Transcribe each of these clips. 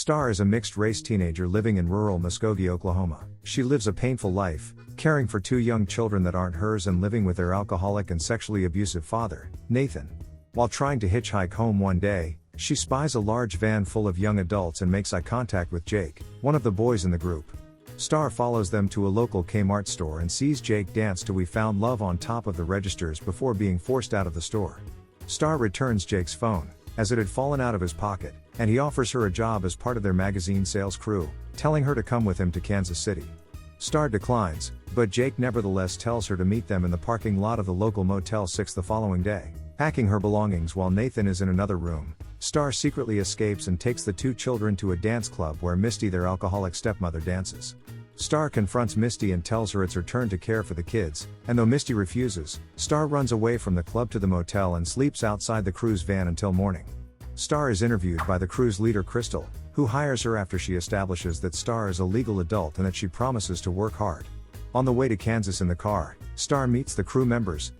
Star is a mixed-race teenager living in rural Muskogee, Oklahoma. She lives a painful life, caring for 2 young children that aren't hers and living with their alcoholic and sexually abusive father, Nathan. While trying to hitchhike home one day, she spies a large van full of young adults and makes eye contact with Jake, one of the boys in the group. Star follows them to a local Kmart store and sees Jake dance to We Found Love on top of the registers before being forced out of the store. Star returns Jake's phone, as it had fallen out of his pocket, and he offers her a job as part of their magazine sales crew, telling her to come with him to Kansas City. Star declines, but Jake nevertheless tells her to meet them in the parking lot of the local Motel 6 the following day. Packing her belongings while Nathan is in another room, Star secretly escapes and takes the 2 children to a dance club where Misty, their alcoholic stepmother, dances. Star confronts Misty and tells her it's her turn to care for the kids, and though Misty refuses, Star runs away from the club to the motel and sleeps outside the crew's van until morning. Star is interviewed by the crew's leader Crystal, who hires her after she establishes that Star is a legal adult and that she promises to work hard. On the way to Kansas in the car, Star meets the crew members.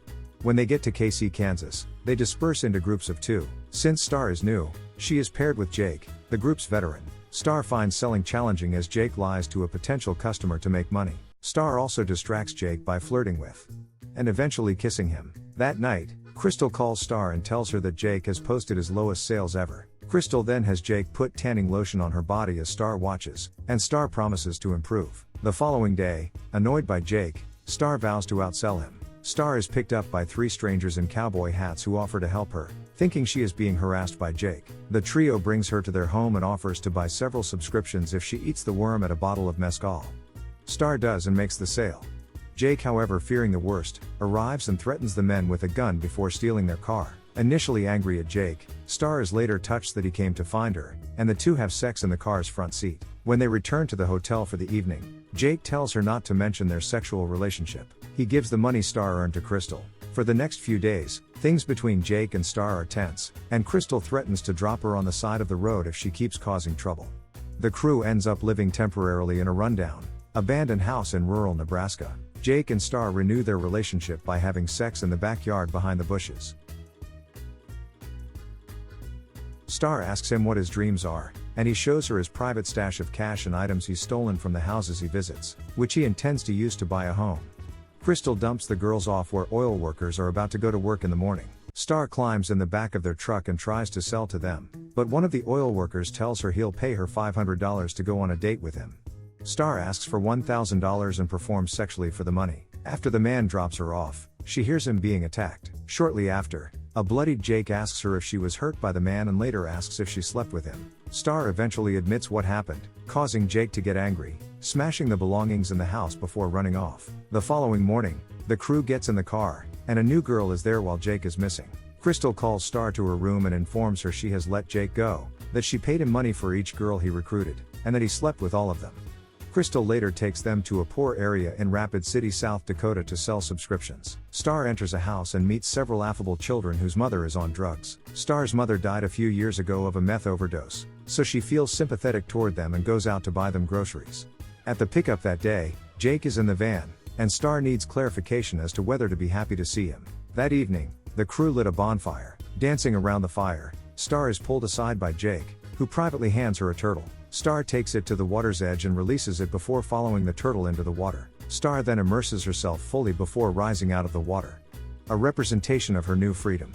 When they get to KC, Kansas, they disperse into groups of 2. Since Star is new, she is paired with Jake, the group's veteran. Star finds selling challenging as Jake lies to a potential customer to make money. Star also distracts Jake by flirting with and eventually kissing him. That night, Crystal calls Star and tells her that Jake has posted his lowest sales ever. Crystal then has Jake put tanning lotion on her body as Star watches, and Star promises to improve. The following day, annoyed by Jake, Star vows to outsell him. Star is picked up by 3 strangers in cowboy hats who offer to help her, thinking she is being harassed by Jake. The trio brings her to their home and offers to buy several subscriptions if she eats the worm at a bottle of mezcal. Star does and makes the sale. Jake, however, fearing the worst, arrives and threatens the men with a gun before stealing their car. Initially angry at Jake, Star is later touched that he came to find her, and the 2 have sex in the car's front seat. When they return to the hotel for the evening, Jake tells her not to mention their sexual relationship. He gives the money Star earned to Crystal. For the next few days, things between Jake and Star are tense, and Crystal threatens to drop her on the side of the road if she keeps causing trouble. The crew ends up living temporarily in a rundown, abandoned house in rural Nebraska. Jake and Star renew their relationship by having sex in the backyard behind the bushes. Star asks him what his dreams are, and he shows her his private stash of cash and items he's stolen from the houses he visits, which he intends to use to buy a home. Crystal dumps the girls off where oil workers are about to go to work in the morning. Star climbs in the back of their truck and tries to sell to them, but one of the oil workers tells her he'll pay her $500 to go on a date with him. Star asks for $1,000 and performs sexually for the money. After the man drops her off, she hears him being attacked. Shortly after, a bloodied Jake asks her if she was hurt by the man and later asks if she slept with him. Star eventually admits what happened, causing Jake to get angry, smashing the belongings in the house before running off. The following morning, the crew gets in the car, and a new girl is there while Jake is missing. Crystal calls Star to her room and informs her she has let Jake go, that she paid him money for each girl he recruited, and that he slept with all of them. Crystal later takes them to a poor area in Rapid City, South Dakota to sell subscriptions. Star enters a house and meets several affable children whose mother is on drugs. Star's mother died a few years ago of a meth overdose, so she feels sympathetic toward them and goes out to buy them groceries. At the pickup that day, Jake is in the van, and Star needs clarification as to whether to be happy to see him. That evening, the crew lit a bonfire. Dancing around the fire, Star is pulled aside by Jake, who privately hands her a turtle. Star takes it to the water's edge and releases it before following the turtle into the water. Star then immerses herself fully before rising out of the water. A representation of her new freedom.